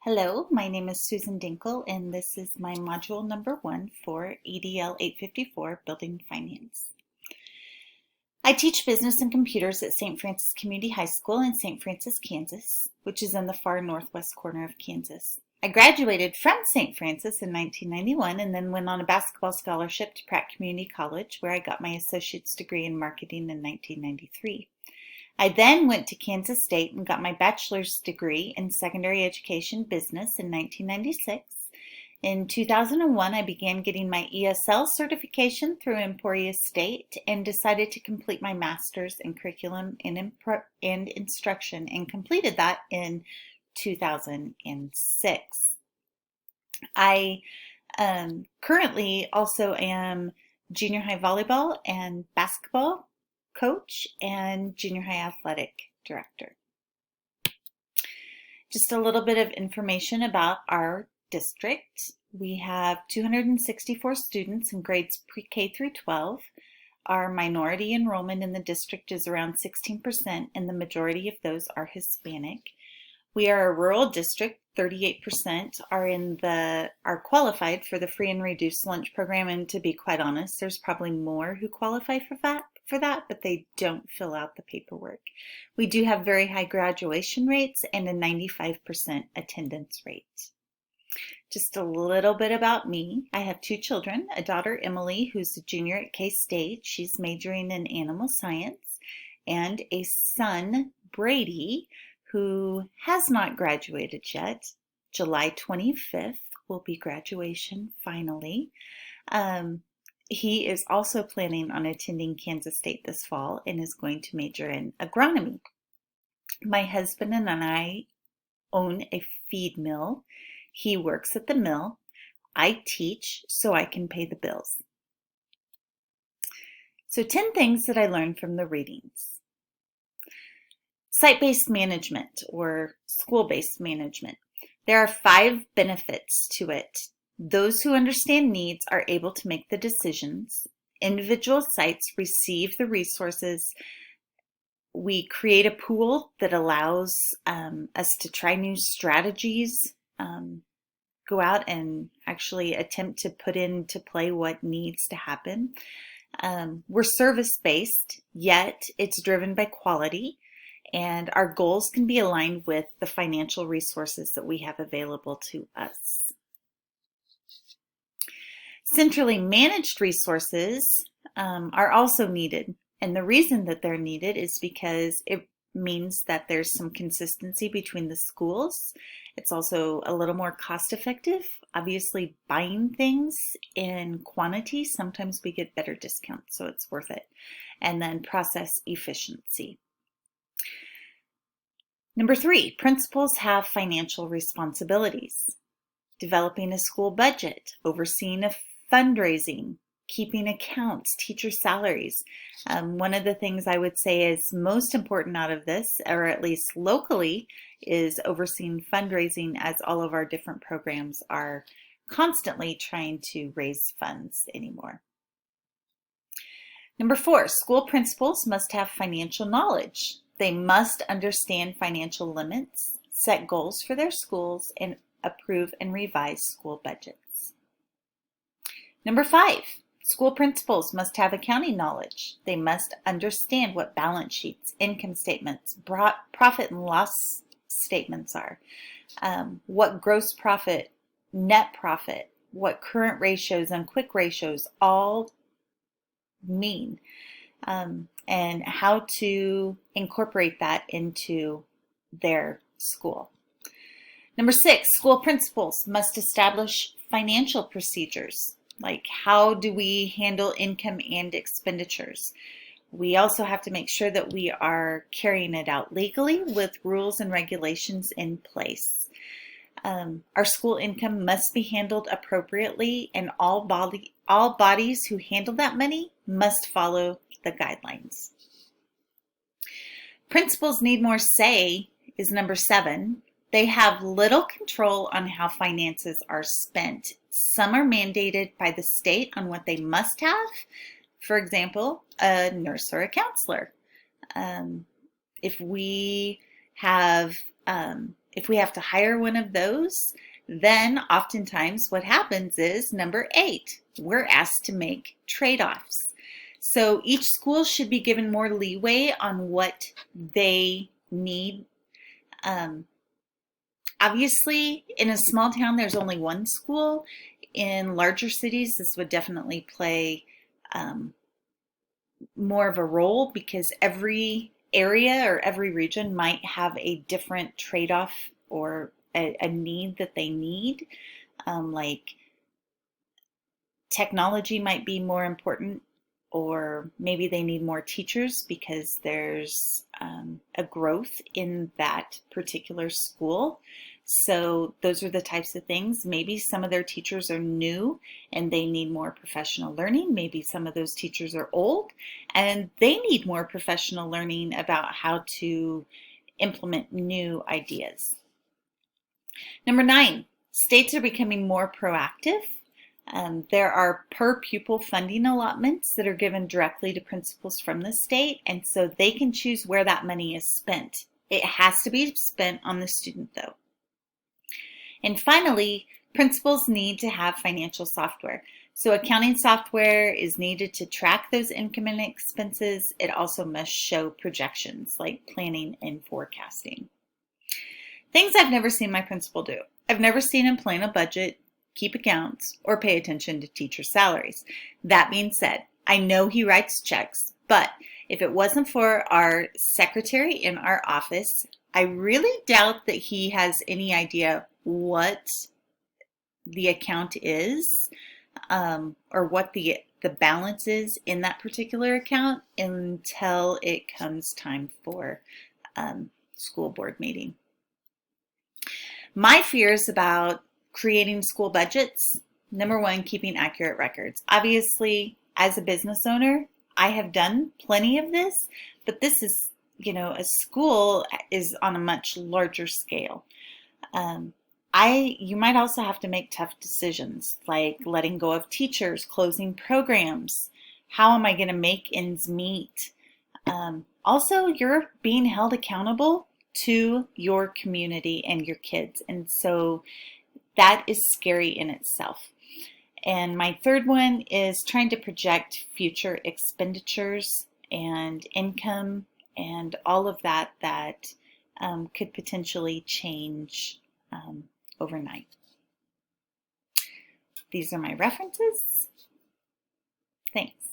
Hello, my name is Susan Dinkle, and this is my module number 1 for EDL 854, Building Finance. I teach business and computers at St. Francis Community High School in St. Francis, Kansas, which is in the far northwest corner of Kansas. I graduated from St. Francis in 1991 and then went on a basketball scholarship to Pratt Community College, where I got my associate's degree in marketing in 1993. I then went to Kansas State and got my bachelor's degree in secondary education business in 1996. In 2001, I began getting my ESL certification through Emporia State and decided to complete my master's in curriculum and instruction, and completed that in 2006. I currently also am junior high volleyball and basketball coach and junior high athletic director. Just a little bit of information about our district. We have 264 students in grades pre-K through 12. Our minority enrollment in the district is around 16%, and the majority of those are Hispanic. We are a rural district. 38% are qualified for the free and reduced lunch program, and to be quite honest, there's probably more who qualify for that, but they don't fill out the paperwork. We do have very high graduation rates and a 95% attendance rate. Just a little bit about me. I have 2 children, a daughter, Emily, who's a junior at K-State. She's majoring in animal science, and a son, Brady, who has not graduated yet. July 25th will be graduation finally. He is also planning on attending Kansas State this fall and is going to major in agronomy. My husband and I own a feed mill. He works at the mill. I teach so I can pay the bills. So 10 things that I learned from the readings. Site-based management or school-based management. There are 5 benefits to it. Those who understand needs are able to make the decisions. Individual sites receive the resources. We create a pool that allows us to try new strategies, go out and actually attempt to put into play what needs to happen. We're service-based, yet it's driven by quality, and our goals can be aligned with the financial resources that we have available to us. Centrally managed resources are also needed, and the reason that they're needed is because it means that there's some consistency between the schools. It's also a little more cost effective. Obviously, buying things in quantity, sometimes we get better discounts, so it's worth it. And then process efficiency. Number 3, principals have financial responsibilities. Developing a school budget, overseeing a fundraising, keeping accounts, teacher salaries. One of the things I would say is most important out of this, or at least locally, is overseeing fundraising, as all of our different programs are constantly trying to raise funds anymore. Number 4, school principals must have financial knowledge. They must understand financial limits, set goals for their schools, and approve and revise school budgets. Number 5, school principals must have accounting knowledge. They must understand what balance sheets, income statements, profit and loss statements are, what gross profit, net profit, what current ratios and quick ratios all mean, and how to incorporate that into their school. Number 6, school principals must establish financial procedures, like how do we handle income and expenditures. We also have to make sure that we are carrying it out legally with rules and regulations in place. Our school income must be handled appropriately, and all bodies who handle that money must follow the guidelines. Principals need more say is number 7. They have little control on how finances are spent. Some are mandated by the state on what they must have. For example, a nurse or a counselor. If we have If we have to hire one of those, then oftentimes what happens is number 8, we're asked to make trade-offs. So each school should be given more leeway on what they need. Obviously, in a small town, there's only one school. In larger cities, this would definitely play more of a role because every area or every region might have a different trade-off or a need that they need. Like technology might be more important, or maybe they need more teachers because there's a growth in that particular school. So those are the types of things. Maybe some of their teachers are new and they need more professional learning. Maybe some of those teachers are old and they need more professional learning about how to implement new ideas. Number 9, states are becoming more proactive. There are per-pupil funding allotments that are given directly to principals from the state, and so they can choose where that money is spent. It has to be spent on the student, though. And finally, principals need to have financial software. So accounting software is needed to track those income and expenses. It also must show projections like planning and forecasting. Things I've never seen my principal do. I've never seen him plan a budget, keep accounts, or pay attention to teacher salaries. That being said, I know he writes checks, but if it wasn't for our secretary in our office, I really doubt that he has any idea what the account is or what the balance is in that particular account until it comes time for school board meeting. My fears about creating school budgets: number 1, keeping accurate records. Obviously, as a business owner, I have done plenty of this, but this is, a school is on a much larger scale. You might also have to make tough decisions, like letting go of teachers, closing programs. How am I going to make ends meet? Also, you're being held accountable to your community and your kids, and so that is scary in itself. And my third one is trying to project future expenditures and income and all of that could potentially change overnight. These are my references. Thanks.